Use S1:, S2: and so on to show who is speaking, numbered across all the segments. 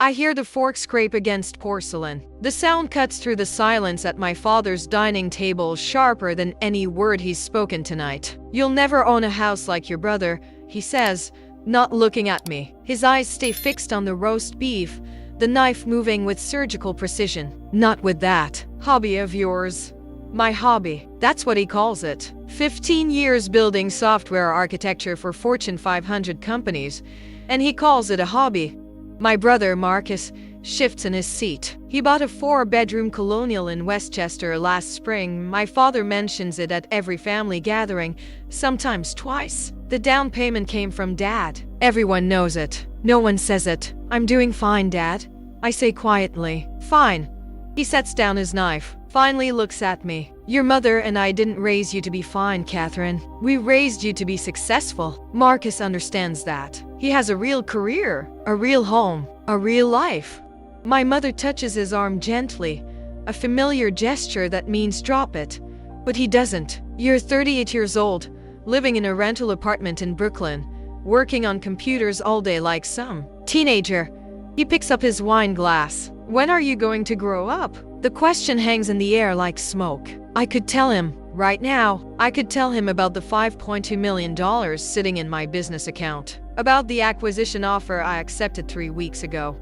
S1: I hear the fork scrape against porcelain. The sound cuts through the silence at my father's dining table sharper than any word he's spoken tonight. "You'll never own a house like your brother," he says, not looking at me. His eyes stay fixed on the roast beef, the knife moving with surgical precision. "Not with that hobby of yours." My hobby, that's what he calls it. 15 years building software architecture for Fortune 500 companies, and he calls it a hobby. My brother, Marcus, shifts in his seat. He bought a 4-bedroom colonial in Westchester last spring. My father mentions it at every family gathering, sometimes twice. The down payment came from Dad. Everyone knows it. No one says it. "I'm doing fine, Dad," I say quietly. "Fine." He sets down his knife, finally looks at me. "Your mother and I didn't raise you to be fine, Catherine. We raised you to be successful." Marcus understands that. He has a real career, a real home, a real life. My mother touches his arm gently, a familiar gesture that means drop it. But he doesn't. "You're 38 years old, living in a rental apartment in Brooklyn, working on computers all day like some teenager." He picks up his wine glass. "When are you going to grow up?" The question hangs in the air like smoke. I could tell him. Right now, I could tell him about the $5.2 million sitting in my business account, about the acquisition offer I accepted 3 weeks ago,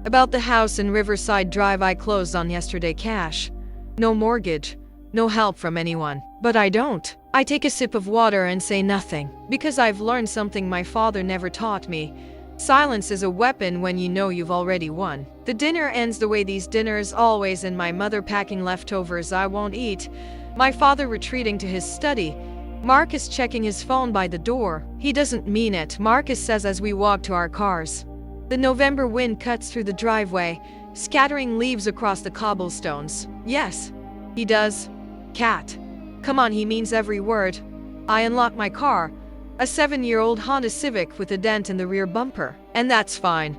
S1: about the house in Riverside Drive I closed on yesterday cash. No mortgage, no help from anyone. But I don't. I take a sip of water and say nothing, because I've learned something my father never taught me. Silence is a weapon when you know you've already won. The dinner ends the way these dinners always end, my mother packing leftovers I won't eat, my father retreating to his study, Marcus checking his phone by the door. He doesn't mean it, Marcus says as we walk to our cars. The November wind cuts through the driveway, scattering leaves across the cobblestones. Yes, he does. Cat. Come on, he means every word. I unlock my car, a 7-year-old Honda Civic with a dent in the rear bumper. And that's fine.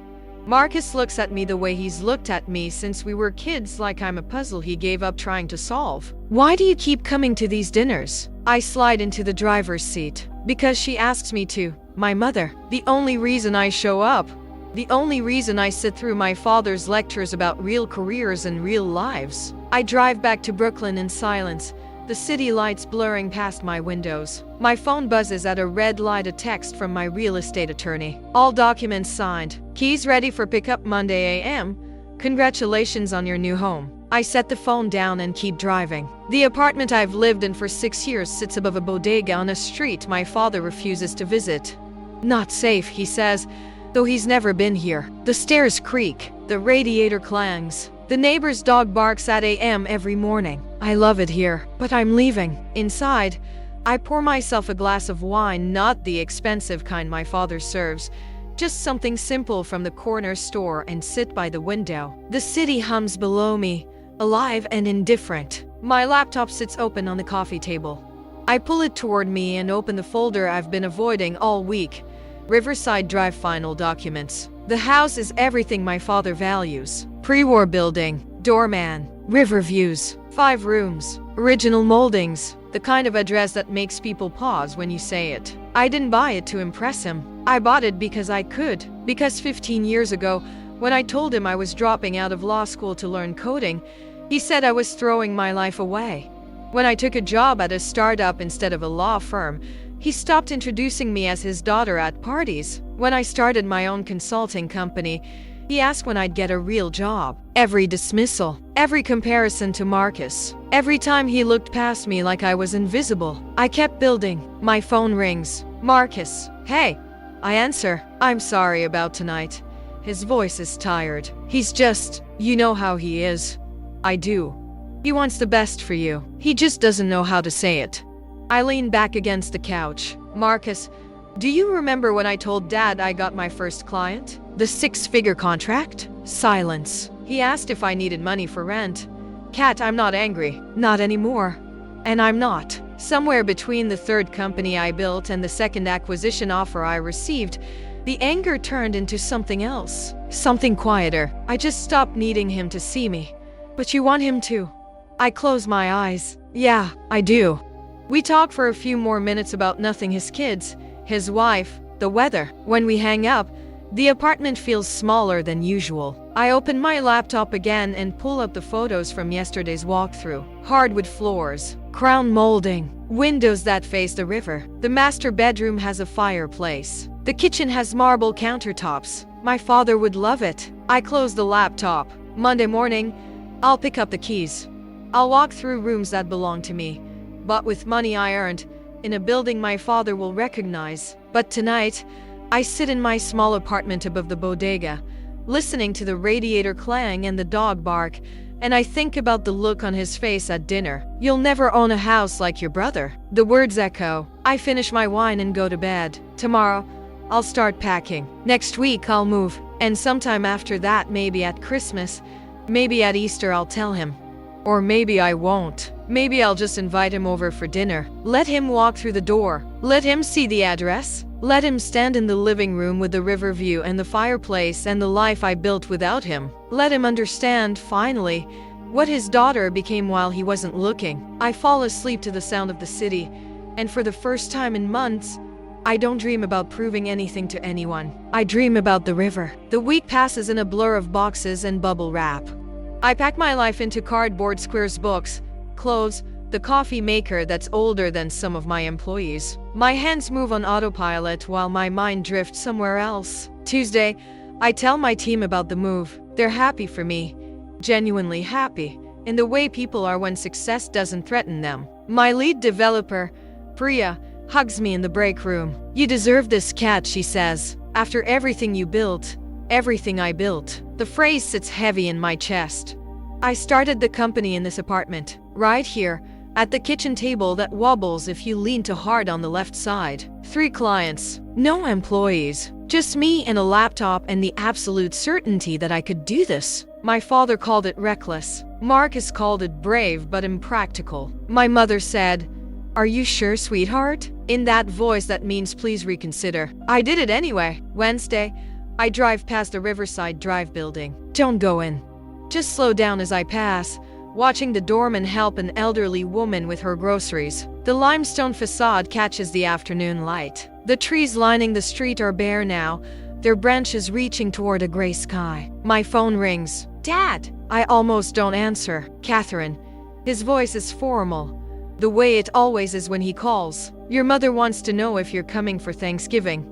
S1: Marcus looks at me the way he's looked at me since we were kids, like I'm a puzzle he gave up trying to solve. "Why do you keep coming to these dinners?" I slide into the driver's seat. "Because she asks me to, my mother. The only reason I show up. The only reason I sit through my father's lectures about real careers and real lives." I drive back to Brooklyn in silence, the city lights blurring past my windows. My phone buzzes at a red light, a text from my real estate attorney. "All documents signed. Keys ready for pickup Monday a.m. Congratulations on your new home." I set the phone down and keep driving. The apartment I've lived in for 6 years sits above a bodega on a street my father refuses to visit. "Not safe," he says, though he's never been here. The stairs creak, the radiator clangs. The neighbor's dog barks at a.m. every morning. I love it here, but I'm leaving. Inside, I pour myself a glass of wine, not the expensive kind my father serves, just something simple from the corner store, and sit by the window. The city hums below me, alive and indifferent. My laptop sits open on the coffee table. I pull it toward me and open the folder I've been avoiding all week. Riverside Drive final documents. The house is everything my father values. Pre-war building, doorman, river views, 5 rooms, original moldings, the kind of address that makes people pause when you say it. I didn't buy it to impress him. I bought it because I could. Because 15 years ago, when I told him I was dropping out of law school to learn coding, he said I was throwing my life away. When I took a job at a startup instead of a law firm, he stopped introducing me as his daughter at parties. When I started my own consulting company, he asked when I'd get a real job. Every dismissal, every comparison to Marcus, every time he looked past me like I was invisible, I kept building. My phone rings. "Marcus." "Hey." I answer. "I'm sorry about tonight." His voice is tired. He's just, you know how he is. I do. He wants the best for you. He just doesn't know how to say it. I lean back against the couch. "Marcus, do you remember when I told Dad I got my first client? The 6-figure contract?" Silence. He asked if I needed money for rent. "Kat, I'm not angry. Not anymore." And I'm not. Somewhere between the 3rd company I built and the 2nd acquisition offer I received, the anger turned into something else. Something quieter. I just stopped needing him to see me. "But you want him to?" I close my eyes. "Yeah, I do." We talk for a few more minutes about nothing, his kids, his wife, the weather. When we hang up, the apartment feels smaller than usual. I open my laptop again and pull up the photos from yesterday's walkthrough. Hardwood floors, crown molding, windows that face the river. The master bedroom has a fireplace. The kitchen has marble countertops. My father would love it. I close the laptop. Monday morning, I'll pick up the keys. I'll walk through rooms that belong to me, but with money I earned, in a building my father will recognize. But tonight, I sit in my small apartment above the bodega, listening to the radiator clang and the dog bark, and I think about the look on his face at dinner. You'll never own a house like your brother. The words echo. I finish my wine and go to bed. Tomorrow, I'll start packing. Next week, I'll move. And sometime after that, maybe at Christmas, maybe at Easter, I'll tell him. Or maybe I won't. Maybe I'll just invite him over for dinner. Let him walk through the door. Let him see the address. Let him stand in the living room with the river view and the fireplace and the life I built without him. Let him understand, finally, what his daughter became while he wasn't looking. I fall asleep to the sound of the city, and for the first time in months, I don't dream about proving anything to anyone. I dream about the river. The week passes in a blur of boxes and bubble wrap. I pack my life into cardboard squares, books, clothes, the coffee maker that's older than some of my employees. My hands move on autopilot while my mind drifts somewhere else. Tuesday, I tell my team about the move. They're happy for me, genuinely happy, in the way people are when success doesn't threaten them. My lead developer, Priya, hugs me in the break room. You deserve this, cat, she says. After everything you built, everything I built. The phrase sits heavy in my chest. I started the company in this apartment, right here, at the kitchen table that wobbles if you lean too hard on the left side. 3 clients, no employees, just me and a laptop and the absolute certainty that I could do this. My father called it reckless. Marcus called it brave but impractical. My mother said, "Are you sure, sweetheart?" in that voice that means please reconsider. I did it anyway. Wednesday, I drive past the Riverside Drive building. Don't go in. Just slow down as I pass, watching the doorman help an elderly woman with her groceries. The limestone facade catches the afternoon light. The trees lining the street are bare now, their branches reaching toward a gray sky. My phone rings. Dad! I almost don't answer. Catherine. His voice is formal, the way it always is when he calls. Your mother wants to know if you're coming for Thanksgiving.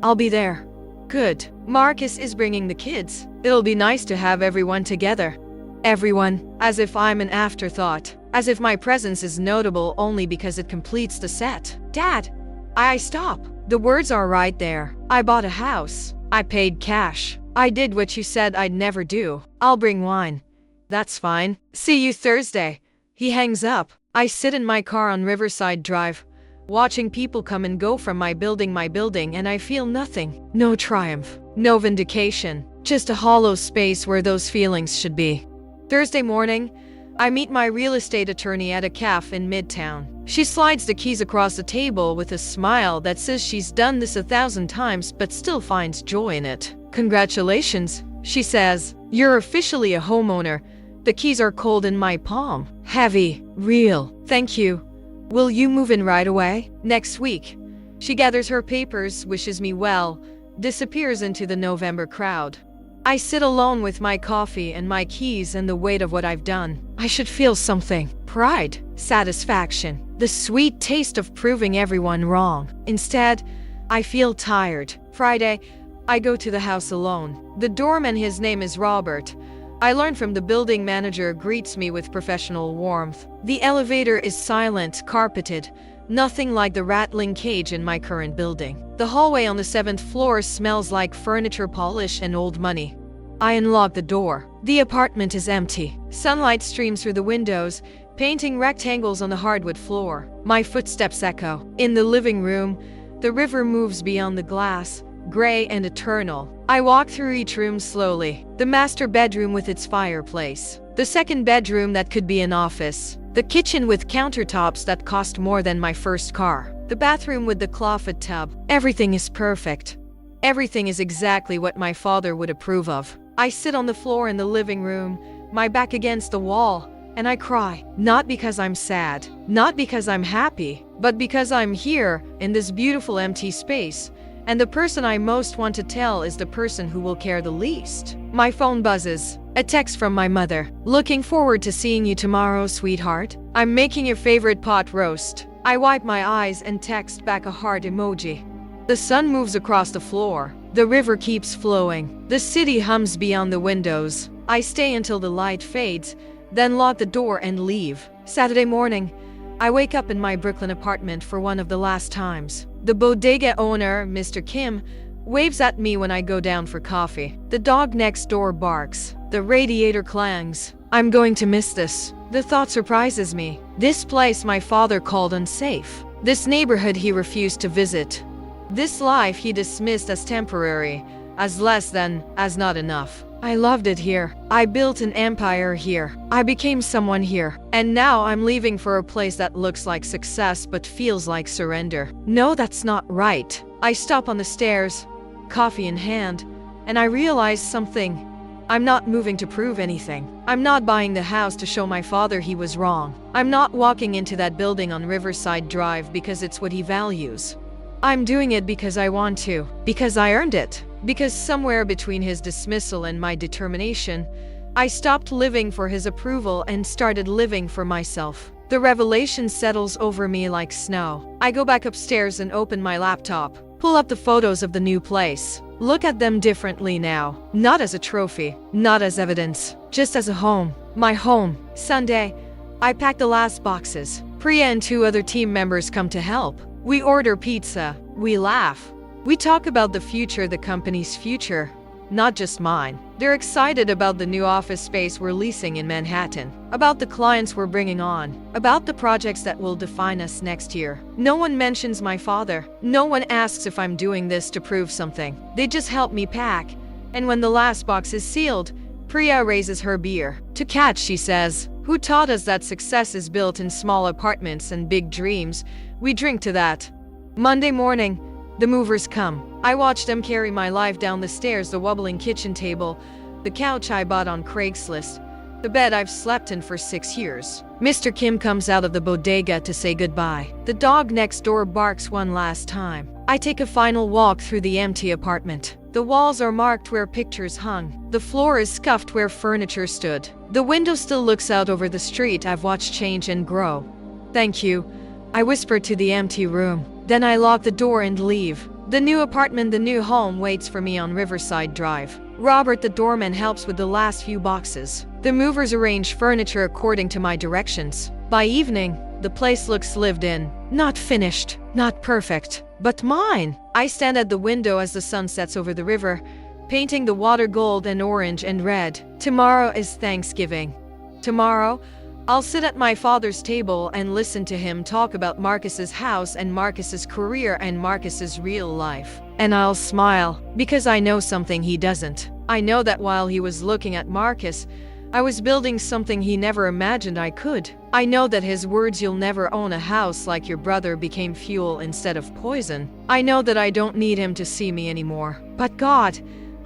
S1: I'll be there. Good. Marcus is bringing the kids. It'll be nice to have everyone together. Everyone, as if I'm an afterthought. As if my presence is notable only because it completes the set. Dad! I stop. The words are right there. I bought a house. I paid cash. I did what you said I'd never do. I'll bring wine. That's fine. See you Thursday. He hangs up. I sit in my car on Riverside Drive, watching people come and go from my building, and I feel nothing. No triumph. No vindication. Just a hollow space where those feelings should be. Thursday morning, I meet my real estate attorney at a cafe in Midtown. She slides the keys across the table with a smile that says she's done this 1,000 times but still finds joy in it. Congratulations, she says. You're officially a homeowner. The keys are cold in my palm. Heavy. Real. Thank you. Will you move in right away? Next week. She gathers her papers, wishes me well, disappears into the November crowd. I sit alone with my coffee and my keys and the weight of what I've done. I should feel something. Pride. Satisfaction. The sweet taste of proving everyone wrong. Instead, I feel tired. Friday, I go to the house alone. The doorman, his name is Robert, I learn from the building manager, greets me with professional warmth. The elevator is silent, carpeted, nothing like the rattling cage in my current building. The hallway on the 7th floor smells like furniture polish and old money. I unlock the door. The apartment is empty. Sunlight streams through the windows, painting rectangles on the hardwood floor. My footsteps echo. In the living room, the river moves beyond the glass, gray and eternal. I walk through each room slowly. The master bedroom with its fireplace. The second bedroom that could be an office. The kitchen with countertops that cost more than my first car. The bathroom with the clawfoot tub. Everything is perfect. Everything is exactly what my father would approve of. I sit on the floor in the living room, my back against the wall, and I cry. Not because I'm sad, not because I'm happy, but because I'm here in this beautiful empty space, And the person I most want to tell is the person who will care the least. My phone buzzes. A text from my mother. Looking forward to seeing you tomorrow, sweetheart. I'm making your favorite pot roast. I wipe my eyes and text back a heart emoji. The sun moves across the floor. The river keeps flowing. The city hums beyond the windows. I stay until the light fades, then lock the door and leave. Saturday morning, I wake up in my Brooklyn apartment for one of the last times. The bodega owner, Mr. Kim, waves at me when I go down for coffee. The dog next door barks. The radiator clangs. I'm going to miss this. The thought surprises me. This place my father called unsafe. This neighborhood he refused to visit. This life he dismissed as temporary, as less than, as not enough. I loved it here. I built an empire here. I became someone here. And now I'm leaving for a place that looks like success but feels like surrender. No, that's not right. I stop on the stairs, coffee in hand, and I realize something. I'm not moving to prove anything. I'm not buying the house to show my father he was wrong. I'm not walking into that building on Riverside Drive because it's what he values. I'm doing it because I want to, because I earned it, because somewhere between his dismissal and my determination, I stopped living for his approval and started living for myself. The revelation settles over me like snow. I go back upstairs and open my laptop, pull up the photos of the new place, look at them differently now, not as a trophy, not as evidence, just as a home, my home. Sunday, I pack the last boxes. Priya and 2 other team members come to help. We order pizza. We laugh. We talk about the future, the company's future, not just mine. They're excited about the new office space we're leasing in Manhattan, about the clients we're bringing on, about the projects that will define us next year. No one mentions my father. No one asks if I'm doing this to prove something. They just help me pack. And when the last box is sealed, Priya raises her beer. To catch, she says, who taught us that success is built in small apartments and big dreams? We drink to that. Monday morning, the movers come. I watch them carry my life down the stairs, the wobbling kitchen table, the couch I bought on Craigslist, the bed I've slept in for 6 years. Mr. Kim comes out of the bodega to say goodbye. The dog next door barks one last time. I take a final walk through the empty apartment. The walls are marked where pictures hung. The floor is scuffed where furniture stood. The window still looks out over the street I've watched change and grow. Thank you, I whisper to the empty room. Then I lock the door and leave. The new apartment, the new home waits for me on Riverside Drive. Robert, the doorman, helps with the last few boxes. The movers arrange furniture according to my directions. By evening, the place looks lived in. Not finished, not perfect, but mine. I stand at the window as the sun sets over the river, painting the water gold and orange and red. Tomorrow is Thanksgiving. Tomorrow, I'll sit at my father's table and listen to him talk about Marcus's house and Marcus's career and Marcus's real life. And I'll smile, because I know something he doesn't. I know that while he was looking at Marcus, I was building something he never imagined I could. I know that his words, "You'll never own a house like your brother," became fuel instead of poison. I know that I don't need him to see me anymore. But God,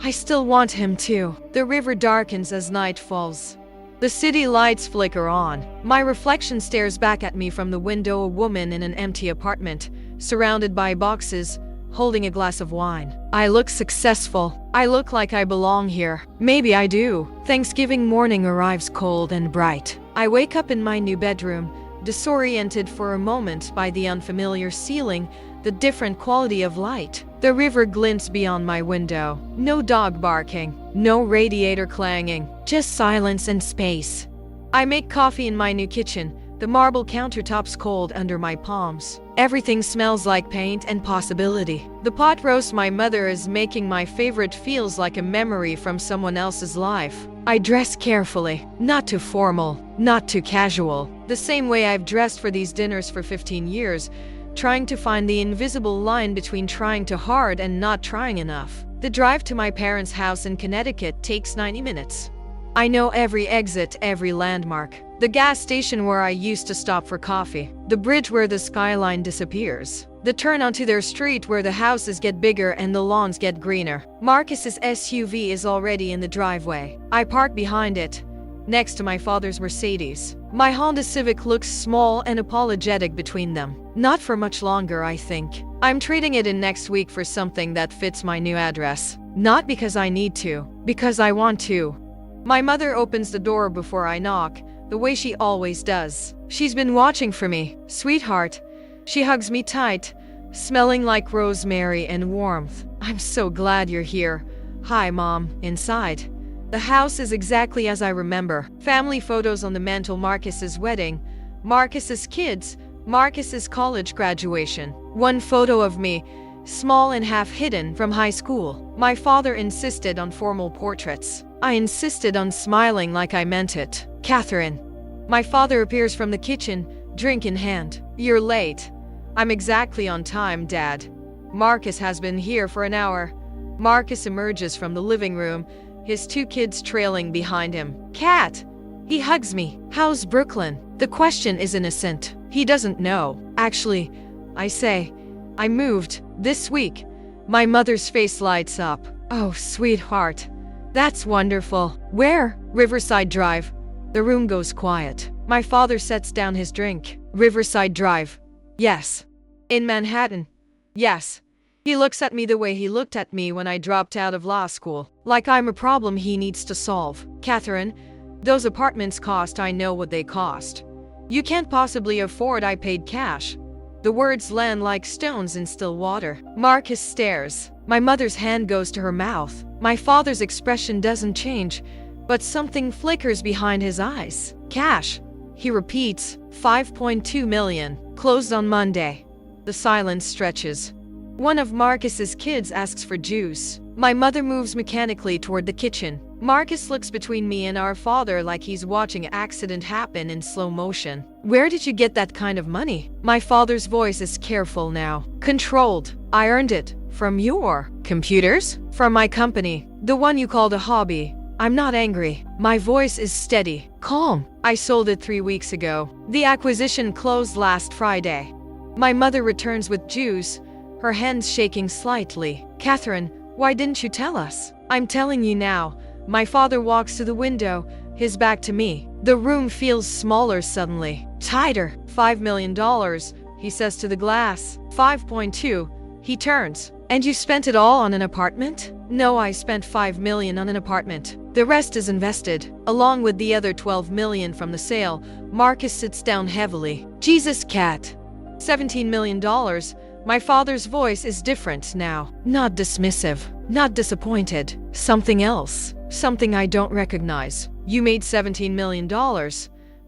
S1: I still want him to. The river darkens as night falls. The city lights flicker on. My reflection stares back at me from the window, a woman in an empty apartment, surrounded by boxes, holding a glass of wine. I look successful. I look like I belong here. Maybe I do. Thanksgiving morning arrives cold and bright. I wake up in my new bedroom, disoriented for a moment by the unfamiliar ceiling, the different quality of light. The river glints beyond my window. No dog barking, no radiator clanging, just silence and space. I make coffee in my new kitchen, the marble countertops cold under my palms. Everything smells like paint and possibility. The pot roast my mother is making, my favorite, feels like a memory from someone else's life. I dress carefully, not too formal, not too casual. The same way I've dressed for these dinners for 15 years, trying to find the invisible line between trying too hard and not trying enough. The drive to my parents' house in Connecticut takes 90 minutes. I know every exit, every landmark. The gas station where I used to stop for coffee. The bridge where the skyline disappears. The turn onto their street where the houses get bigger and the lawns get greener. Marcus's SUV is already in the driveway. I park behind it, next to my father's Mercedes. My Honda Civic looks small and apologetic between them. Not for much longer, I think. I'm trading it in next week for something that fits my new address. Not because I need to, because I want to. My mother opens the door before I knock, the way she always does. She's been watching for me, sweetheart. She hugs me tight, smelling like rosemary and warmth. I'm so glad you're here. Hi, Mom. Inside. The house is exactly as I remember. Family photos on the mantle, Marcus's wedding, Marcus's kids, Marcus's college graduation. One photo of me, small and half hidden, from high school. My father insisted on formal portraits. I insisted on smiling like I meant it. Catherine. My father appears from the kitchen, drink in hand. You're late. I'm exactly on time, Dad. Marcus has been here for an hour. Marcus emerges from the living room, his two kids trailing behind him. Cat! He hugs me. How's Brooklyn? The question is innocent. He doesn't know. Actually, I say, I moved this week. My mother's face lights up. Oh, sweetheart. That's wonderful. Where? Riverside Drive. The room goes quiet. My father sets down his drink. Riverside Drive. Yes. In Manhattan. Yes. He looks at me the way he looked at me when I dropped out of law school. Like I'm a problem he needs to solve. Catherine, those apartments cost, I know what they cost. You can't possibly afford. I paid cash. The words land like stones in still water. Marcus stares. My mother's hand goes to her mouth. My father's expression doesn't change, but something flickers behind his eyes. Cash. He repeats. 5.2 million. Closed on Monday. The silence stretches. One of Marcus's kids asks for juice. My mother moves mechanically toward the kitchen. Marcus looks between me and our father like he's watching an accident happen in slow motion. Where did you get that kind of money? My father's voice is careful now. Controlled. I earned it. From your computers? From my company. The one you called a hobby. I'm not angry. My voice is steady. Calm. I sold it 3 weeks ago. The acquisition closed last Friday. My mother returns with juice, her hands shaking slightly. Catherine, why didn't you tell us? I'm telling you now. My father walks to the window, his back to me. The room feels smaller suddenly. Tighter. $5 million, he says to the glass. 5.2. He turns. And you spent it all on an apartment? No, I spent 5 million on an apartment. The rest is invested, along with the other 12 million from the sale. Marcus sits down heavily. Jesus, Cat. $17 million. My father's voice is different now. Not dismissive, not disappointed. Something else. Something I don't recognize. You made $17 million.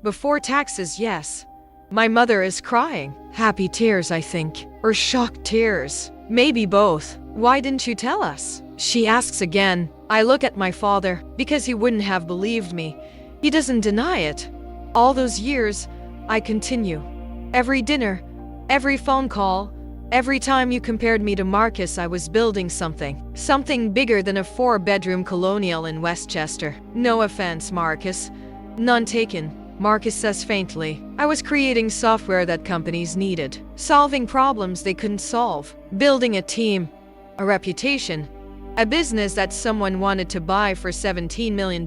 S1: Before taxes, yes. My mother is crying. Happy tears, I think. Or shocked tears. Maybe both. Why didn't you tell us? She asks again. I look at my father, because he wouldn't have believed me. He doesn't deny it. All those years, I continue. Every dinner, every phone call, every time you compared me to Marcus, I was building something. Something bigger than a 4-bedroom colonial in Westchester. No offense, Marcus. None taken. Marcus says faintly. I was creating software that companies needed. Solving problems they couldn't solve. Building a team. A reputation. A business that someone wanted to buy for $17 million.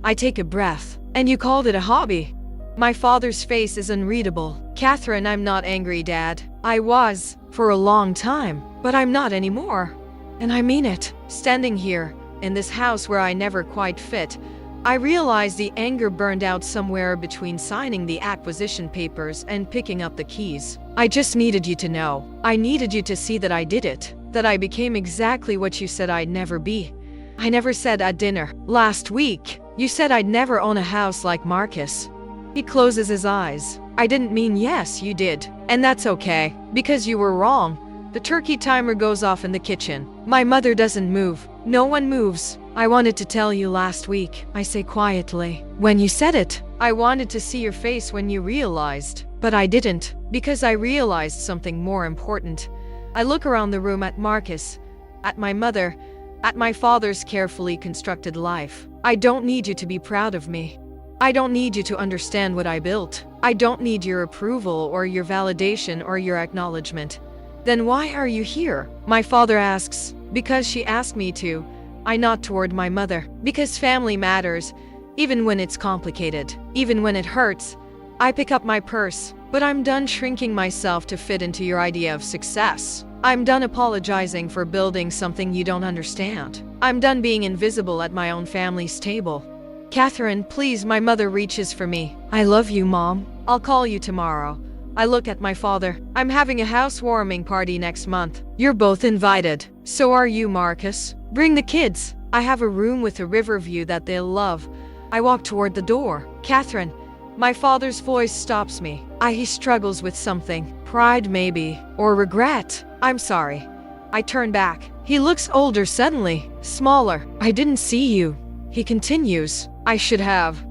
S1: I take a breath. And you called it a hobby. My father's face is unreadable. Catherine, I'm not angry, Dad. I was, for a long time, but I'm not anymore. And I mean it. Standing here, in this house where I never quite fit, I realize the anger burned out somewhere between signing the acquisition papers and picking up the keys. I just needed you to know. I needed you to see that I did it. That I became exactly what you said I'd never be. I never said at dinner last week. You said I'd never own a house like Marcus. He closes his eyes. I didn't mean yes, you did. And that's okay, because you were wrong. The turkey timer goes off in the kitchen. My mother doesn't move. No one moves. I wanted to tell you last week, I say quietly. When you said it, I wanted to see your face when you realized. But I didn't, because I realized something more important. I look around the room at Marcus, at my mother, at my father's carefully constructed life. I don't need you to be proud of me. I don't need you to understand what I built. I don't need your approval or your validation or your acknowledgement. Then why are you here? My father asks. Because she asked me to. I nod toward my mother. Because family matters. Even when it's complicated, even when it hurts, I pick up my purse. But I'm done shrinking myself to fit into your idea of success. I'm done apologizing for building something you don't understand. I'm done being invisible at my own family's table. Catherine, please, my mother reaches for me. I love you, Mom. I'll call you tomorrow. I look at my father. I'm having a housewarming party next month. You're both invited. So are you, Marcus. Bring the kids. I have a room with a river view that they'll love. I walk toward the door. Catherine, my father's voice stops me. He struggles with something. Pride, maybe. Or regret. I'm sorry. I turn back. He looks older suddenly. Smaller. I didn't see you. He continues. I should have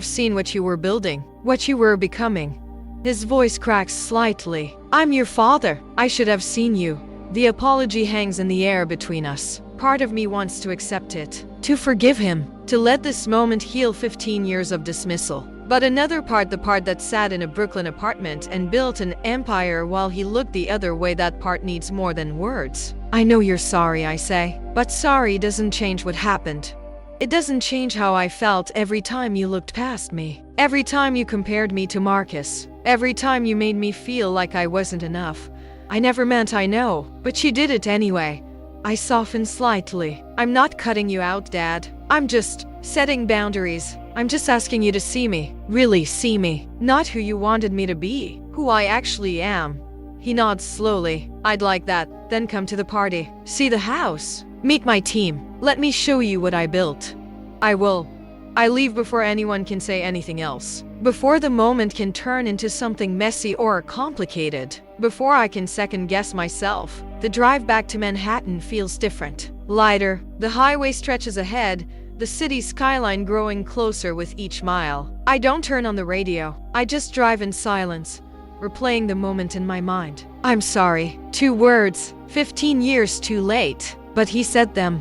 S1: seen what you were building. What you were becoming. His voice cracks slightly. I'm your father. I should have seen you. The apology hangs in the air between us. Part of me wants to accept it. To forgive him. To let this moment heal 15 years of dismissal. But another part, the part that sat in a Brooklyn apartment and built an empire while he looked the other way, that part needs more than words. I know you're sorry, I say. But sorry doesn't change what happened. It doesn't change how I felt every time you looked past me. Every time you compared me to Marcus. Every time you made me feel like I wasn't enough. I never meant, I know. But you did it anyway. I soften slightly. I'm not cutting you out, Dad. I'm just setting boundaries. I'm just asking you to see me. Really see me. Not who you wanted me to be. Who I actually am. He nods slowly. I'd like that. Then come to the party. See the house. Meet my team. Let me show you what I built. I will. I leave before anyone can say anything else. Before the moment can turn into something messy or complicated. Before I can second guess myself. The drive back to Manhattan feels different. Lighter. The highway stretches ahead. The city skyline growing closer with each mile. I don't turn on the radio. I just drive in silence, replaying the moment in my mind. I'm sorry. 2 words. 15 years too late. But he said them.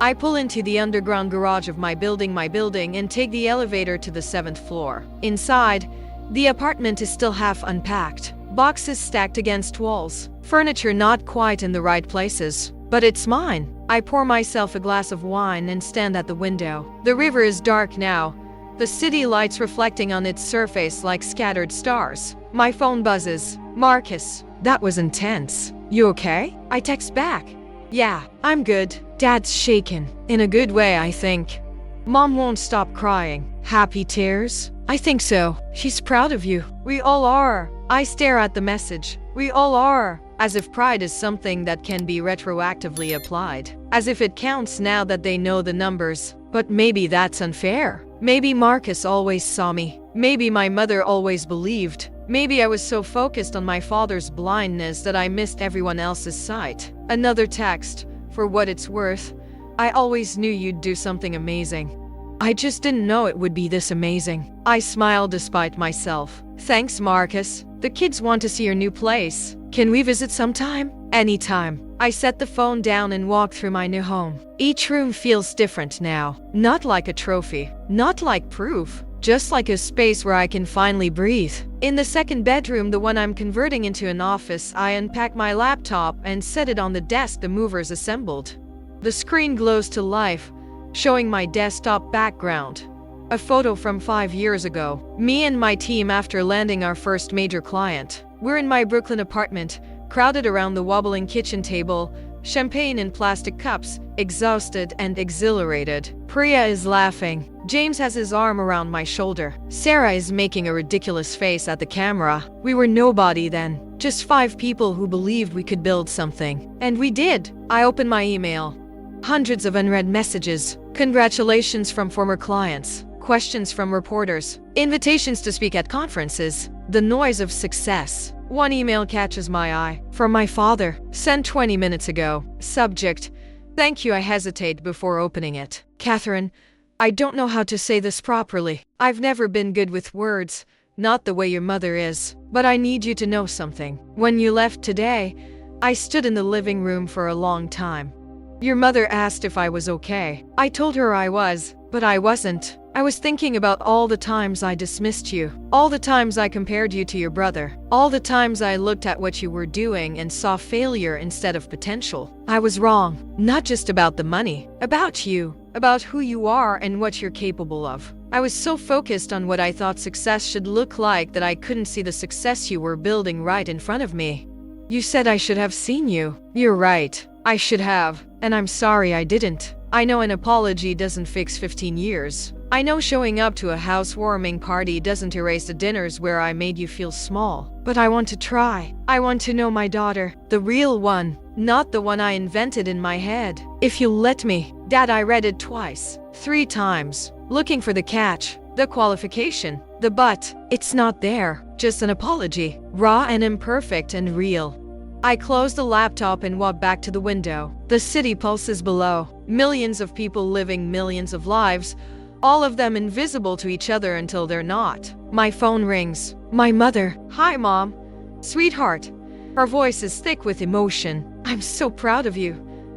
S1: I pull into the underground garage of my building and take the elevator to the 7th floor. Inside, the apartment is still half unpacked. Boxes stacked against walls. Furniture not quite in the right places. But it's mine. I pour myself a glass of wine and stand at the window. The river is dark now, the city lights reflecting on its surface like scattered stars. My phone buzzes. Marcus. That was intense. You okay? I text back. Yeah, I'm good. Dad's shaken. In a good way, I think. Mom won't stop crying. Happy tears? I think so. She's proud of you. We all are. I stare at the message. We all are. As if pride is something that can be retroactively applied. As if it counts now that they know the numbers. But maybe that's unfair. Maybe Marcus always saw me. Maybe my mother always believed. Maybe I was so focused on my father's blindness that I missed everyone else's sight. Another text. For what it's worth, I always knew you'd do something amazing. I just didn't know it would be this amazing. I smile despite myself. Thanks, Marcus. The kids want to see your new place. Can we visit sometime? Anytime. I set the phone down and walk through my new home. Each room feels different now. Not like a trophy. Not like proof. Just like a space where I can finally breathe. In the 2nd bedroom, the one I'm converting into an office, I unpack my laptop and set it on the desk the movers assembled. The screen glows to life, showing my desktop background. A photo from 5 years ago. Me and my team after landing our first major client. We're in my Brooklyn apartment, crowded around the wobbling kitchen table, champagne in plastic cups, exhausted and exhilarated. Priya is laughing. James has his arm around my shoulder. Sarah is making a ridiculous face at the camera. We were nobody then. Just 5 people who believed we could build something. And we did. I open my email. Hundreds of unread messages. Congratulations from former clients. Questions from reporters. Invitations to speak at conferences. The noise of success. One email catches my eye. From my father. Sent 20 minutes ago. Subject. Thank you. I hesitate before opening it. Catherine, I don't know how to say this properly. I've never been good with words. Not the way your mother is. But I need you to know something. When you left today, I stood in the living room for a long time. Your mother asked if I was okay. I told her I was, but I wasn't. I was thinking about all the times I dismissed you. All the times I compared you to your brother. All the times I looked at what you were doing and saw failure instead of potential. I was wrong. Not just about the money. About you. about who you are and what you're capable of. I was so focused on what I thought success should look like that I couldn't see the success you were building right in front of me. You said I should have seen you. You're right. I should have. And I'm sorry I didn't. I know an apology doesn't fix 15 years. I know showing up to a housewarming party doesn't erase the dinners where I made you feel small. But I want to try. I want to know my daughter. The real one. Not the one I invented in my head. If you'll let me. Dad, I read it twice. 3 times. Looking for the catch. The qualification. The but. It's not there. Just an apology. Raw and imperfect and real. I closed the laptop and walked back to the window. The city pulses below. Millions of people living millions of lives. All of them invisible to each other until they're not. My phone rings. My mother. Hi, Mom. Sweetheart. Her voice is thick with emotion. I'm so proud of you.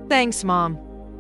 S1: Thanks, Mom.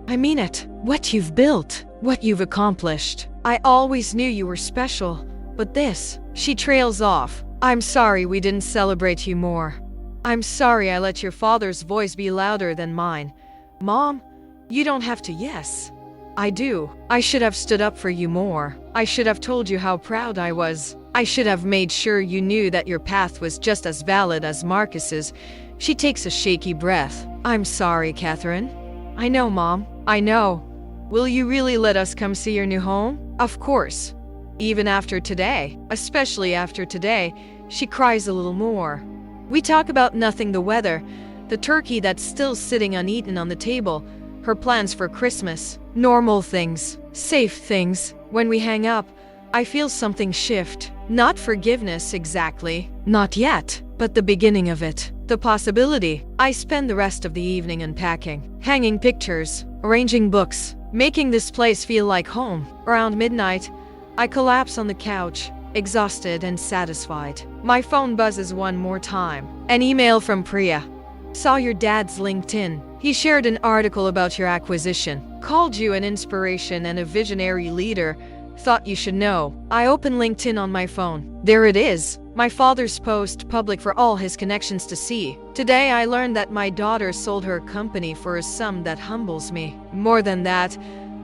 S1: I mean it. What you've built. What you've accomplished. I always knew you were special. But this. She trails off. I'm sorry we didn't celebrate you more. I'm sorry I let your father's voice be louder than mine. Mom, you don't have to. Yes. I do. I should have stood up for you more. I should have told you how proud I was. I should have made sure you knew that your path was just as valid as Marcus's. She takes a shaky breath. I'm sorry, Catherine. I know, Mom. I know. Will you really let us come see your new home? Of course. Even after today. Especially after today. She cries a little more. We talk about nothing, the weather, the turkey that's still sitting uneaten on the table, her plans for Christmas, normal things, safe things. When we hang up, I feel something shift. Not forgiveness exactly, not yet, but the beginning of it. The possibility. I spend the rest of the evening unpacking, hanging pictures, arranging books, making this place feel like home. Around midnight, I collapse on the couch. Exhausted and satisfied. My phone buzzes one more time. An email from Priya. Saw your dad's LinkedIn. He shared an article about your acquisition. Called you an inspiration and a visionary leader. Thought you should know. I open LinkedIn on my phone. There it is. My father's post, public for all his connections to see. Today I learned that my daughter sold her company for a sum that humbles me. More than that,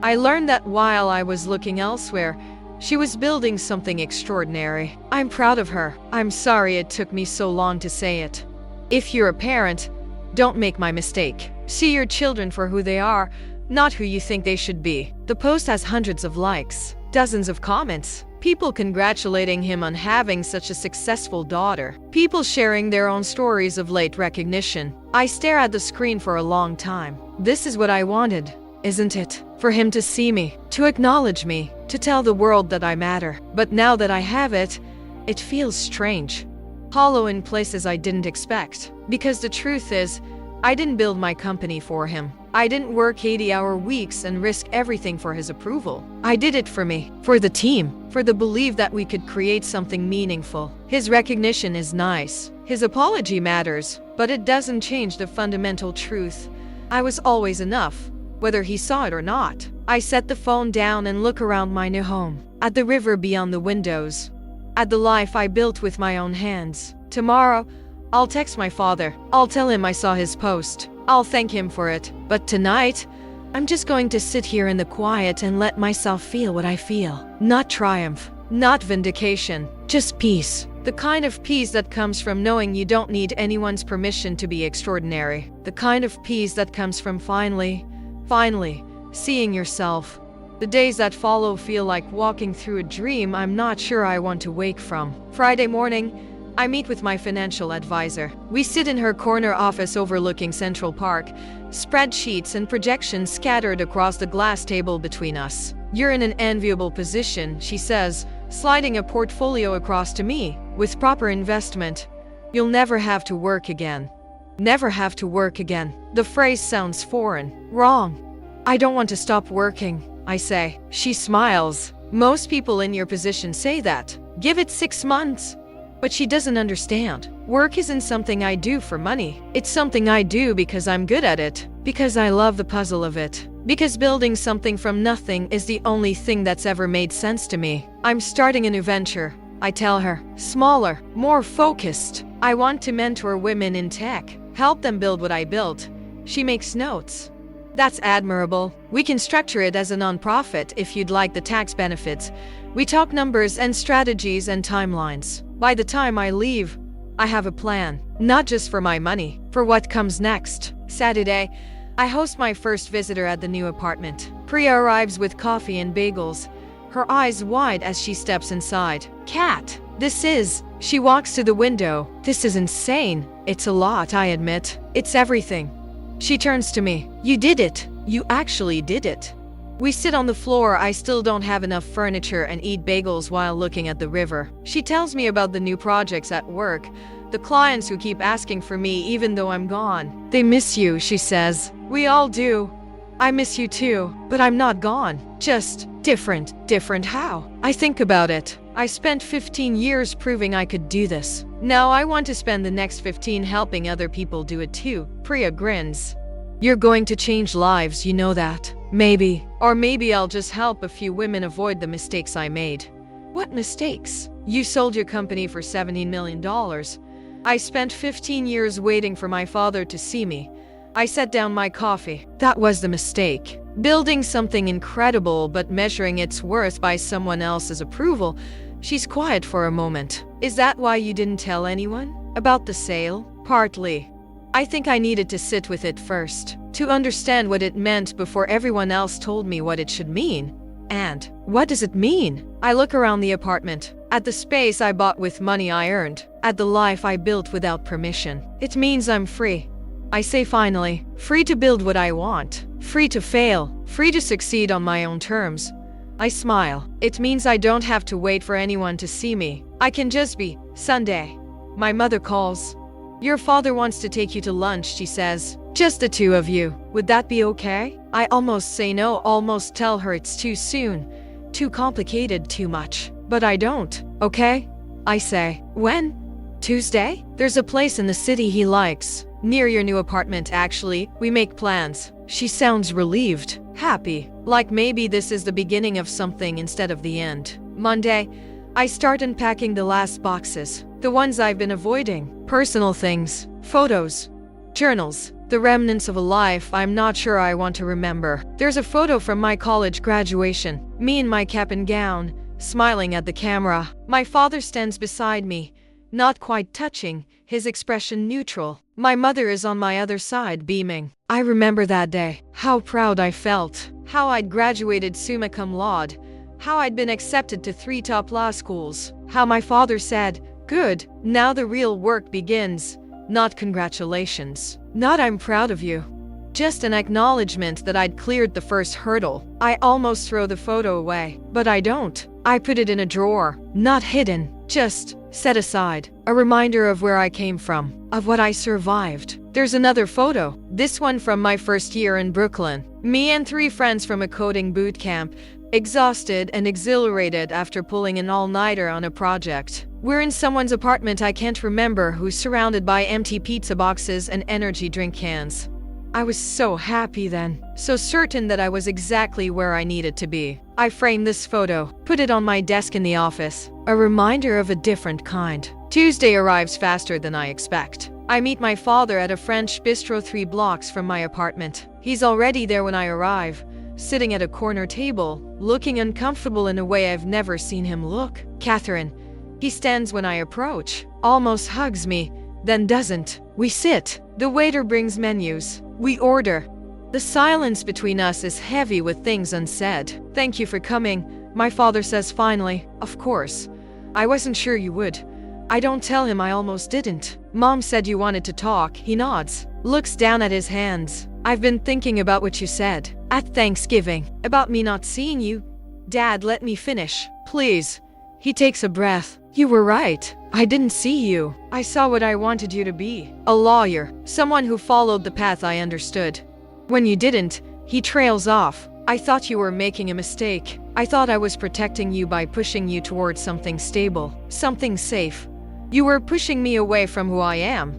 S1: I learned that while I was looking elsewhere, she was building something extraordinary. I'm proud of her. I'm sorry it took me so long to say it. If you're a parent, don't make my mistake. See your children for who they are, not who you think they should be. The post has hundreds of likes, dozens of comments. People congratulating him on having such a successful daughter. People sharing their own stories of late recognition. I stare at the screen for a long time. This is what I wanted, isn't it? For him to see me, to acknowledge me, to tell the world that I matter. But now that I have it, it feels strange. Hollow in places I didn't expect. Because the truth is, I didn't build my company for him. I didn't work 80-hour weeks and risk everything for his approval. I did it for me, for the team, for the belief that we could create something meaningful. His recognition is nice. His apology matters, but it doesn't change the fundamental truth. I was always enough, whether he saw it or not. I set the phone down and look around my new home, at the river beyond the windows, at the life I built with my own hands. Tomorrow, I'll text my father. I'll tell him I saw his post. I'll thank him for it. But tonight, I'm just going to sit here in the quiet and let myself feel what I feel. Not triumph, not vindication, just peace. The kind of peace that comes from knowing you don't need anyone's permission to be extraordinary. The kind of peace that comes from finally, seeing yourself. The days that follow feel like walking through a dream I'm not sure I want to wake from. Friday morning, I meet with my financial advisor. We sit in her corner office overlooking Central Park, spreadsheets and projections scattered across the glass table between us. You're in an enviable position, she says, sliding a portfolio across to me. With proper investment, you'll never have to work again. Never have to work again. The phrase sounds foreign, wrong. I don't want to stop working, I say. She smiles. Most people in your position say that. Give it 6 months. But she doesn't understand. Work isn't something I do for money. It's something I do because I'm good at it. Because I love the puzzle of it. Because building something from nothing is the only thing that's ever made sense to me. I'm starting a new venture, I tell her. Smaller, more focused. I want to mentor women in tech. Help them build what I built. She makes notes. That's admirable. We can structure it as a non-profit if you'd like the tax benefits. We talk numbers and strategies and timelines. By the time I leave, I have a plan. Not just for my money, for what comes next. Saturday, I host my first visitor at the new apartment. Priya arrives with coffee and bagels, her eyes wide as she steps inside. Kat, this is... She walks to the window. This is insane. It's a lot, I admit. It's everything. She turns to me. You did it. You actually did it. We sit on the floor. I still don't have enough furniture and eat bagels while looking at the river. She tells me about the new projects at work, the clients who keep asking for me even though I'm gone. They miss you, she says. We all do. I miss you too, but I'm not gone. Just different. Different how? I think about it. I spent 15 years proving I could do this. Now I want to spend the next 15 helping other people do it too. Priya grins. You're going to change lives, you know that. Maybe. Or maybe I'll just help a few women avoid the mistakes I made. What mistakes? You sold your company for $17 million. I spent 15 years waiting for my father to see me. I set down my coffee. That was the mistake. Building something incredible but measuring its worth by someone else's approval. She's quiet for a moment. Is that why you didn't tell anyone? About the sale? Partly. I think I needed to sit with it first, to understand what it meant before everyone else told me what it should mean. And what does it mean? I look around the apartment, at the space I bought with money I earned, at the life I built without permission. It means I'm free. I say finally, free to build what I want, free to fail, free to succeed on my own terms. I smile. It means I don't have to wait for anyone to see me. I can just be. Sunday. My mother calls. Your father wants to take you to lunch, she says. Just the two of you. Would that be okay? I almost say no, almost tell her it's too soon. Too complicated, too much. But I don't. Okay? I say. When? Tuesday? There's a place in the city he likes. Near your new apartment, actually. We make plans. She sounds relieved. Happy. Like maybe this is the beginning of something instead of the end. Monday, I start unpacking the last boxes. The ones I've been avoiding. Personal things. Photos. Journals. The remnants of a life I'm not sure I want to remember. There's a photo from my college graduation. Me in my cap and gown, smiling at the camera. My father stands beside me, not quite touching, his expression neutral. My mother is on my other side, beaming. I remember that day. How proud I felt. How I'd graduated summa cum laude. How I'd been accepted to 3 top law schools. How my father said, "Good, now the real work begins." Not congratulations. Not I'm proud of you. Just an acknowledgement that I'd cleared the first hurdle. I almost throw the photo away, but I don't. I put it in a drawer, not hidden, just set aside. A reminder of where I came from, of what I survived. There's another photo, this one from my first year in Brooklyn. Me and 3 friends from a coding boot camp, exhausted and exhilarated after pulling an all-nighter on a project. We're in someone's apartment I can't remember who's surrounded by empty pizza boxes and energy drink cans. I was so happy then, so certain that I was exactly where I needed to be. I framed this photo, put it on my desk in the office. A reminder of a different kind. Tuesday arrives faster than I expect. I meet my father at a French bistro 3 blocks from my apartment. He's already there when I arrive, sitting at a corner table, looking uncomfortable in a way I've never seen him look. Catherine. He stands when I approach, almost hugs me, then doesn't. We sit. The waiter brings menus. We order. The silence between us is heavy with things unsaid. Thank you for coming, my father says finally. Of course. I wasn't sure you would. I don't tell him I almost didn't. Mom said you wanted to talk. He nods, looks down at his hands. I've been thinking about what you said at Thanksgiving, about me not seeing you. Dad, let me finish, please. He takes a breath. You were right. I didn't see you. I saw what I wanted you to be. A lawyer. Someone who followed the path I understood. When you didn't, he trails off. I thought you were making a mistake. I thought I was protecting you by pushing you towards something stable, something safe. You were pushing me away from who I am.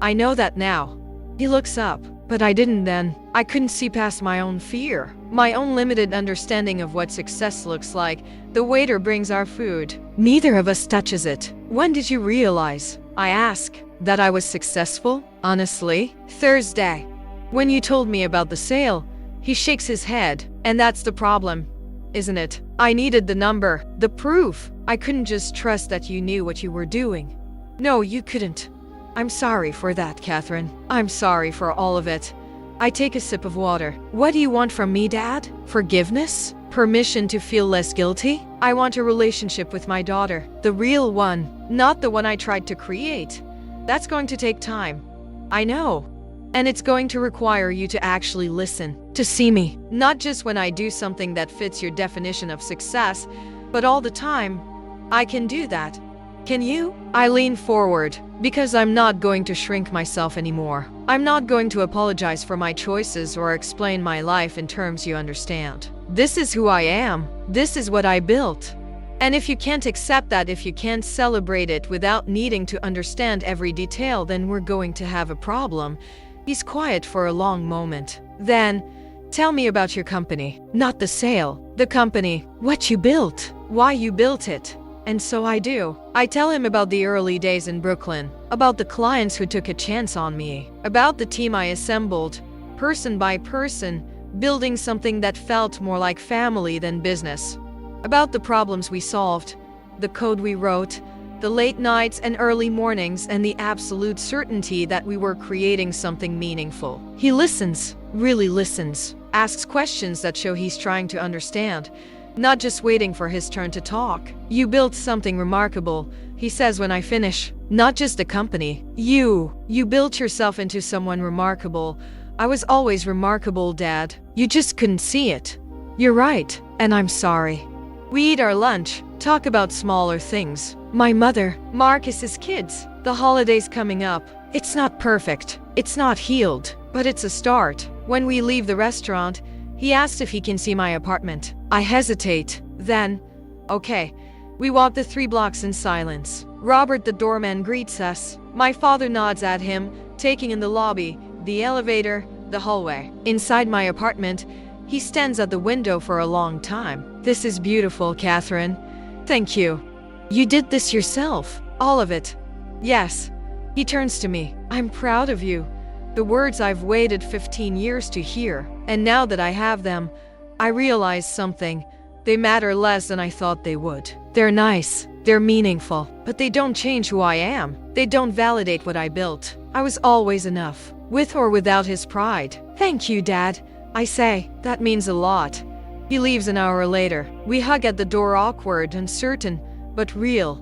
S1: I know that now. He looks up, but I didn't then. I couldn't see past my own fear, my own limited understanding of what success looks like. The waiter brings our food. Neither of us touches it. When did you realize? I ask. That I was successful? Honestly? Thursday. When you told me about the sale, He shakes his head. And that's the problem, isn't it? I needed the number, the proof. I couldn't just trust that you knew what you were doing. No, you couldn't. I'm sorry for that, Catherine. I'm sorry for all of it. I take a sip of water. What do you want from me, Dad? Forgiveness? Permission to feel less guilty? I want a relationship with my daughter. The real one, not the one I tried to create. That's going to take time. I know. And it's going to require you to actually listen, to see me. Not just when I do something that fits your definition of success, but all the time. I can do that. Can you? I lean forward, because I'm not going to shrink myself anymore. I'm not going to apologize for my choices or explain my life in terms you understand. This is who I am. This is what I built. And if you can't accept that, if you can't celebrate it without needing to understand every detail, then we're going to have a problem. He's quiet for a long moment. Then, tell me about your company. Not the sale. The company. What you built. Why you built it. And so I do. I tell him about the early days in Brooklyn, about the clients who took a chance on me, about the team I assembled, person by person, building something that felt more like family than business, about the problems we solved, the code we wrote, the late nights and early mornings, and the absolute certainty that we were creating something meaningful. He listens, really listens, asks questions that show he's trying to understand, not just waiting for his turn to talk. You built something remarkable, he says when I finish. Not just a company. You built yourself into someone remarkable. I was always remarkable, Dad. You just couldn't see it. You're right, and I'm sorry. We eat our lunch, talk about smaller things. My mother, Marcus's kids, the holidays coming up. It's not perfect. It's not healed, but it's a start. When we leave the restaurant, he asks if he can see my apartment. I hesitate. Then, okay. We walk the 3 blocks in silence. Robert, the doorman, greets us. My father nods at him, taking in the lobby, the elevator, the hallway. Inside my apartment, he stands at the window for a long time. This is beautiful, Catherine. Thank you. You did this yourself. All of it. Yes. He turns to me. I'm proud of you. The words I've waited 15 years to hear. And now that I have them, I realize something. They matter less than I thought they would. They're nice. They're meaningful. But they don't change who I am. They don't validate what I built. I was always enough. With or without his pride. Thank you, Dad. I say. That means a lot. He leaves an hour later. We hug at the door, awkward, uncertain, but real.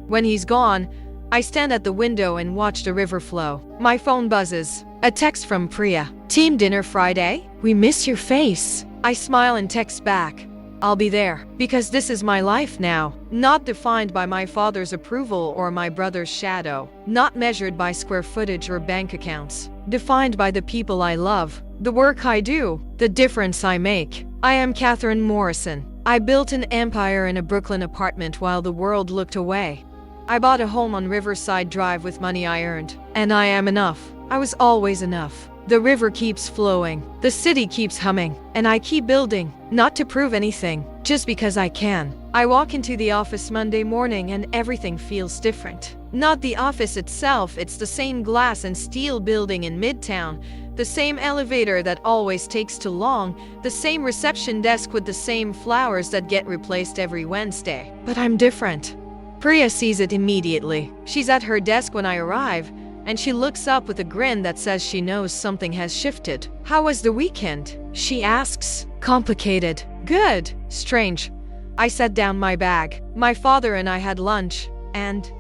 S1: When he's gone, I stand at the window and watch the river flow. My phone buzzes. A text from Priya. Team dinner Friday? We miss your face. I smile and text back. I'll be there. Because this is my life now. Not defined by my father's approval or my brother's shadow. Not measured by square footage or bank accounts. Defined by the people I love. The work I do. The difference I make. I am Catherine Morrison. I built an empire in a Brooklyn apartment while the world looked away. I bought a home on Riverside Drive with money I earned. And I am enough. I was always enough. The river keeps flowing. The city keeps humming. And I keep building. Not to prove anything. Just because I can. I walk into the office Monday morning and everything feels different. Not the office itself, it's the same glass and steel building in Midtown. The same elevator that always takes too long. The same reception desk with the same flowers that get replaced every Wednesday. But I'm different. Priya sees it immediately. She's at her desk when I arrive, and she looks up with a grin that says she knows something has shifted. How was the weekend? She asks. Complicated. Good. Strange. I set down my bag. My father and I had lunch, and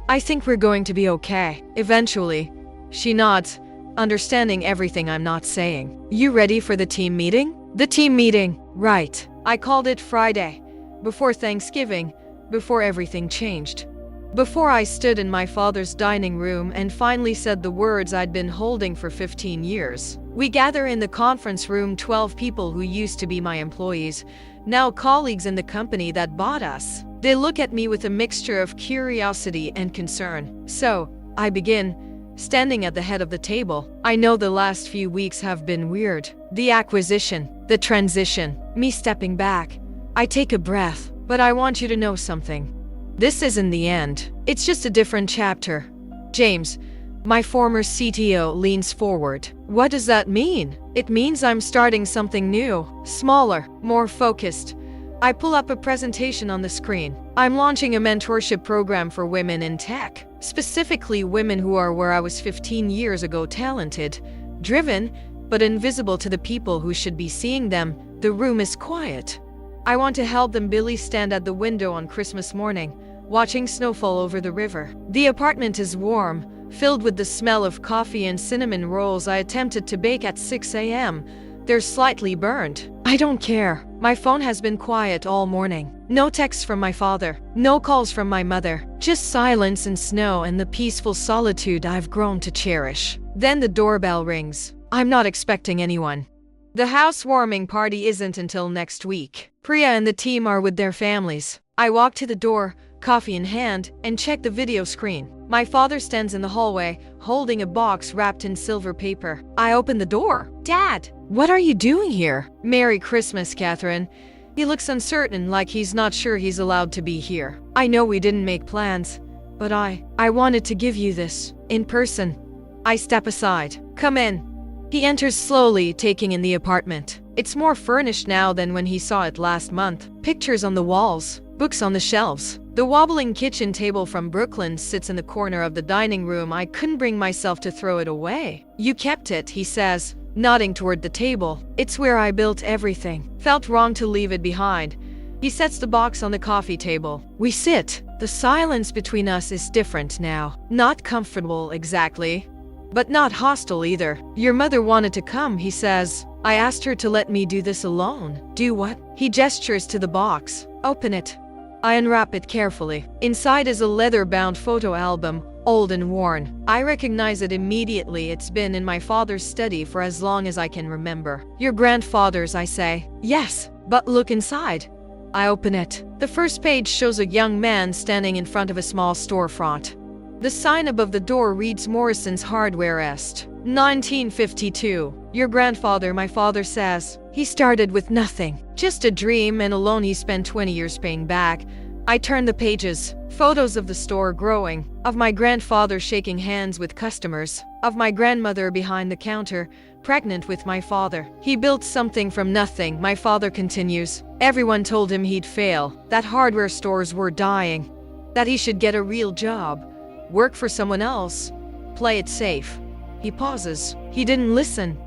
S1: I think we're going to be okay. Eventually. She nods, understanding everything I'm not saying. You ready for the team meeting? The team meeting. Right. I called it Friday. Before Thanksgiving. Before everything changed. Before I stood in my father's dining room and finally said the words I'd been holding for 15 years. We gather in the conference room, 12 people who used to be my employees, now colleagues in the company that bought us. They look at me with a mixture of curiosity and concern. So, I begin, standing at the head of the table. I know the last few weeks have been weird. The acquisition, the transition, me stepping back. I take a breath. But I want you to know something. This isn't the end. It's just a different chapter. James, My former CTO leans forward. What does that mean? It means I'm starting something new, smaller, more focused. I pull up a presentation on the screen. I'm launching a mentorship program for women in tech, specifically women who are where I was 15 years ago, talented, driven, but invisible to the people who should be seeing them. The room is quiet. I want to help them. Billy stand at the window on Christmas morning, watching snowfall over the river. The apartment is warm, filled with the smell of coffee and cinnamon rolls I attempted to bake at 6 a.m. They're slightly burned. I don't care. My phone has been quiet all morning. No texts from my father. No calls from my mother. Just silence and snow and the peaceful solitude I've grown to cherish. Then the doorbell rings. I'm not expecting anyone. The housewarming party isn't until next week. Priya and the team are with their families. I walk to the door, coffee in hand, and check the video screen. My father stands in the hallway, holding a box wrapped in silver paper. I open the door. Dad, what are you doing here? Merry Christmas, Catherine. He looks uncertain, like he's not sure he's allowed to be here. I know we didn't make plans, but I wanted to give you this, in person. I step aside. Come in. He enters slowly, taking in the apartment. It's more furnished now than when he saw it last month. Pictures on the walls, books on the shelves. The wobbling kitchen table from Brooklyn sits in the corner of the dining room. I couldn't bring myself to throw it away. You kept it, he says, nodding toward the table. It's where I built everything. Felt wrong to leave it behind. He sets the box on the coffee table. We sit. The silence between us is different now. Not comfortable exactly, but not hostile either. Your mother wanted to come, he says. I asked her to let me do this alone. Do what? He gestures to the box. Open it. I unwrap it carefully. Inside is a leather-bound photo album, old and worn. I recognize it immediately. It's been in my father's study for as long as I can remember. Your grandfather's, I say. Yes, but look inside. I open it. The first page shows a young man standing in front of a small storefront. The sign above the door reads Morrison's Hardware Est. 1952. Your grandfather, my father says. He started with nothing. Just a dream and a loan he spent 20 years paying back. I turn the pages. Photos of the store growing. Of my grandfather shaking hands with customers. Of my grandmother behind the counter, pregnant with my father. He built something from nothing, my father continues. Everyone told him he'd fail. That hardware stores were dying. That he should get a real job. Work for someone else. Play it safe. He pauses. He didn't listen.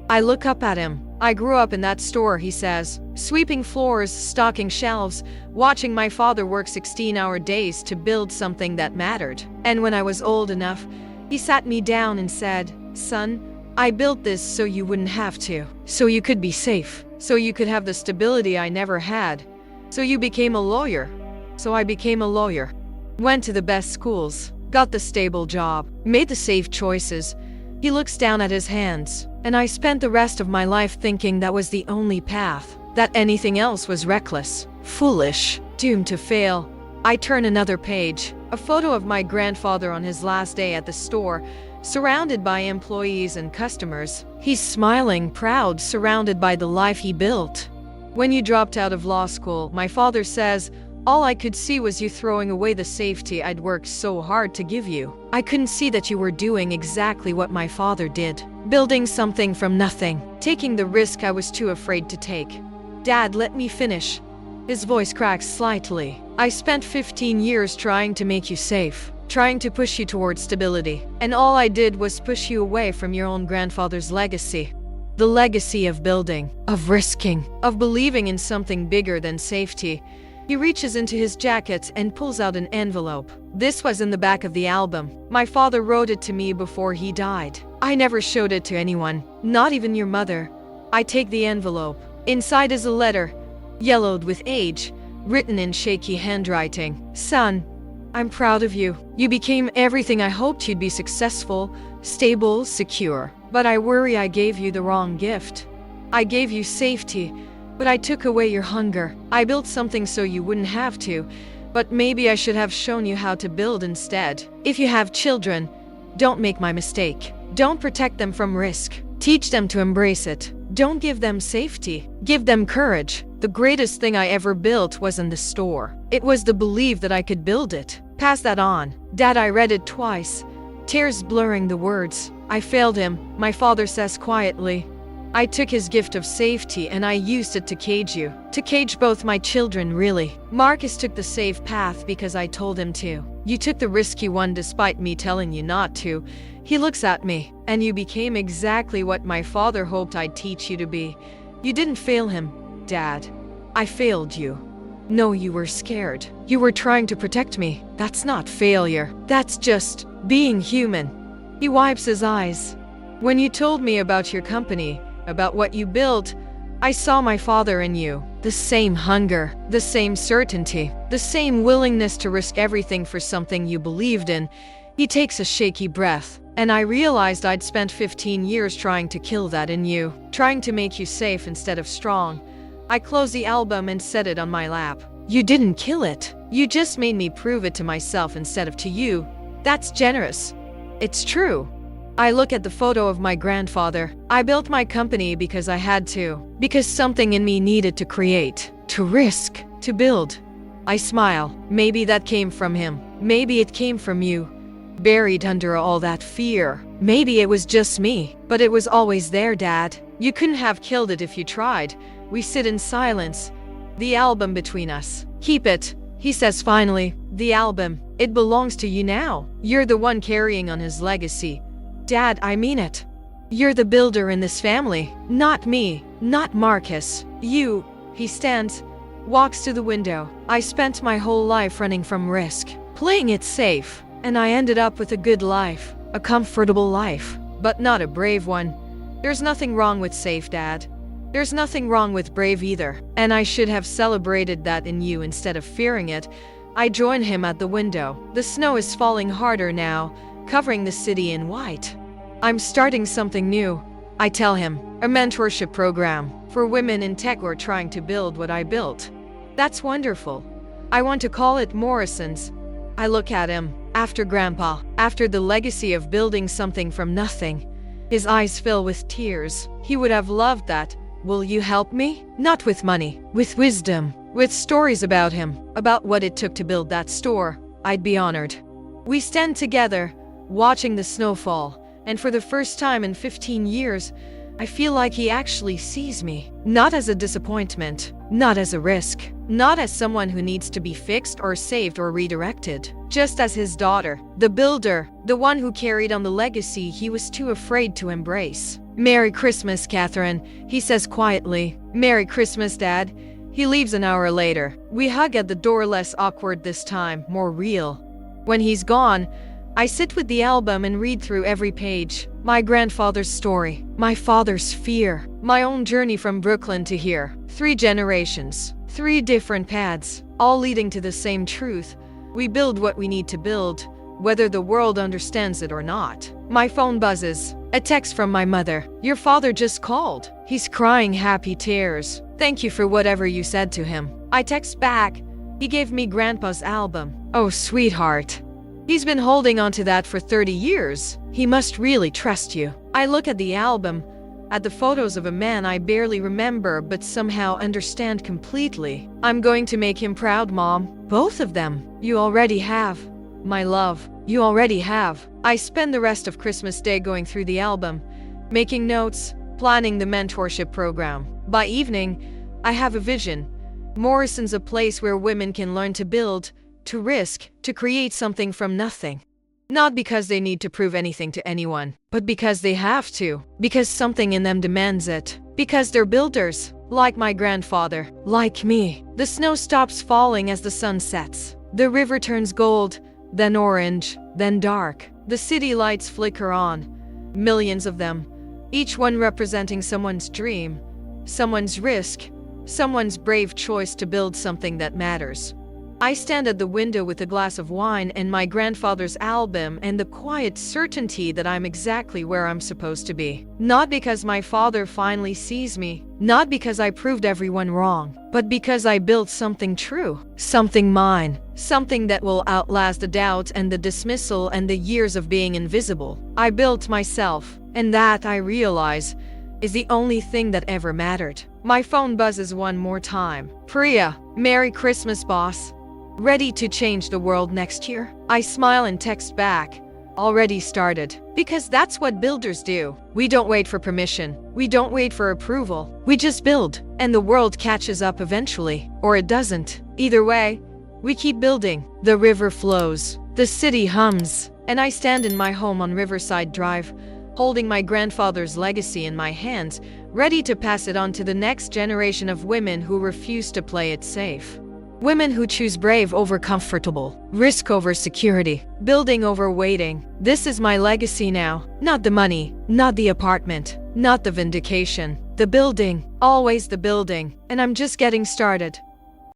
S1: I look up at him. I grew up in that store, he says. Sweeping floors, stocking shelves, watching my father work 16-hour days to build something that mattered. And when I was old enough, he sat me down and said, Son, I built this so you wouldn't have to. So you could be safe. So you could have the stability I never had. So you became a lawyer. So I became a lawyer. Went to the best schools. Got the stable job. Made the safe choices. He looks down at his hands, and I spent the rest of my life thinking that was the only path, that anything else was reckless, foolish, doomed to fail. I turn another page, a photo of my grandfather on his last day at the store, surrounded by employees and customers. He's smiling, proud, surrounded by the life he built. When you dropped out of law school, my father says, all I could see was you throwing away the safety I'd worked so hard to give you. I couldn't see that you were doing exactly what my father did. Building something from nothing. Taking the risk I was too afraid to take. Dad, let me finish. His voice cracks slightly. I spent 15 years trying to make you safe. Trying to push you towards stability. And all I did was push you away from your own grandfather's legacy. The legacy of building. Of risking. Of believing in something bigger than safety. He reaches into his jacket and pulls out an envelope. This was in the back of the album. My father wrote it to me before he died. I never showed it to anyone, not even your mother. I take the envelope. Inside is a letter, yellowed with age, written in shaky handwriting. Son, I'm proud of you. You became everything I hoped you'd be: successful, stable, secure. But I worry I gave you the wrong gift. I gave you safety, but I took away your hunger. I built something so you wouldn't have to, but maybe I should have shown you how to build instead. If you have children, don't make my mistake. Don't protect them from risk. Teach them to embrace it. Don't give them safety. Give them courage. The greatest thing I ever built wasn't the store. It was the belief that I could build it. Pass that on. Dad, I read it twice. tears blurring the words. I failed him, my father says quietly. I took his gift of safety and I used it to cage you. To cage both my children, really. Marcus took the safe path because I told him to. You took the risky one despite me telling you not to. He looks at me, and you became exactly what my father hoped I'd teach you to be. You didn't fail him, Dad. I failed you. No, you were scared. You were trying to protect me. That's not failure. That's just being human. He wipes his eyes. When you told me about your company, about what you built, I saw my father in you. The same hunger, the same certainty, the same willingness to risk everything for something you believed in. He takes a shaky breath, and I realized I'd spent 15 years trying to kill that in you, trying to make you safe instead of strong. I closed the album and set it on my lap. You didn't kill it. You just made me prove it to myself instead of to you. That's generous. It's true. I look at the photo of my grandfather. I built my company because I had to. Because something in me needed to create, to risk, to build. I smile. Maybe that came from him. Maybe it came from you. Buried under all that fear. Maybe it was just me. But it was always there, Dad. You couldn't have killed it if you tried. We sit in silence. The album between us. Keep it, he says finally. The album. It belongs to you now. You're the one carrying on his legacy. Dad, I mean it. You're the builder in this family. Not me. Not Marcus. You. He stands, walks to the window. I spent my whole life running from risk, playing it safe, and I ended up with a good life, a comfortable life, but not a brave one. There's nothing wrong with safe, Dad. There's nothing wrong with brave either, and I should have celebrated that in you instead of fearing it. I join him at the window. The snow is falling harder now, covering the city in white. I'm starting something new, I tell him. A mentorship program for women in tech who are trying to build what I built. That's wonderful. I want to call it Morrison's. I look at him. After Grandpa, after the legacy of building something from nothing. His eyes fill with tears. He would have loved that. Will you help me? Not with money, with wisdom, with stories about him, about what it took to build that store. I'd be honored. We stand together, watching the snow fall, and for the first time in 15 years, I feel like he actually sees me. Not as a disappointment, not as a risk, not as someone who needs to be fixed or saved or redirected. Just as his daughter, the builder, the one who carried on the legacy he was too afraid to embrace. Merry Christmas, Catherine, he says quietly. Merry Christmas, Dad. He leaves an hour later. We hug at the door, less awkward this time, more real. When he's gone, I sit with the album and read through every page. My grandfather's story, my father's fear, my own journey from Brooklyn to here. 3 generations, 3 different paths, all leading to the same truth. We build what we need to build, whether the world understands it or not. My phone buzzes. A text from my mother. Your father just called. He's crying happy tears. Thank you for whatever you said to him. I text back. He gave me Grandpa's album. Oh, sweetheart. He's been holding on to that for 30 years. He must really trust you. I look at the album, at the photos of a man I barely remember but somehow understand completely. I'm going to make him proud, Mom. Both of them. You already have. My love, you already have. I spend the rest of Christmas Day going through the album, making notes, planning the mentorship program. By evening, I have a vision. Morrison's a place where women can learn to build, to risk, to create something from nothing. Not because they need to prove anything to anyone, but because they have to. Because something in them demands it. Because they're builders, like my grandfather, like me. The snow stops falling as the sun sets. The river turns gold, then orange, then dark. The city lights flicker on. Millions of them, each one representing someone's dream, someone's risk, someone's brave choice to build something that matters. I stand at the window with a glass of wine and my grandfather's album and the quiet certainty that I'm exactly where I'm supposed to be. Not because my father finally sees me, not because I proved everyone wrong, but because I built something true, something mine, something that will outlast the doubt and the dismissal and the years of being invisible. I built myself, and that, I realize, is the only thing that ever mattered. My phone buzzes one more time. Priya, Merry Christmas, boss. Ready to change the world next year? I smile and text back. already started. Because that's what builders do. We don't wait for permission. We don't wait for approval. We just build. And the world catches up eventually. Or it doesn't. Either way, we keep building. The river flows. The city hums. And I stand in my home on Riverside Drive, holding my grandfather's legacy in my hands, ready to pass it on to the next generation of women who refuse to play it safe. Women who choose brave over comfortable, risk over security, building over waiting. This is my legacy now. Not the money, not the apartment, not the vindication. The building, always the building. And I'm just getting started.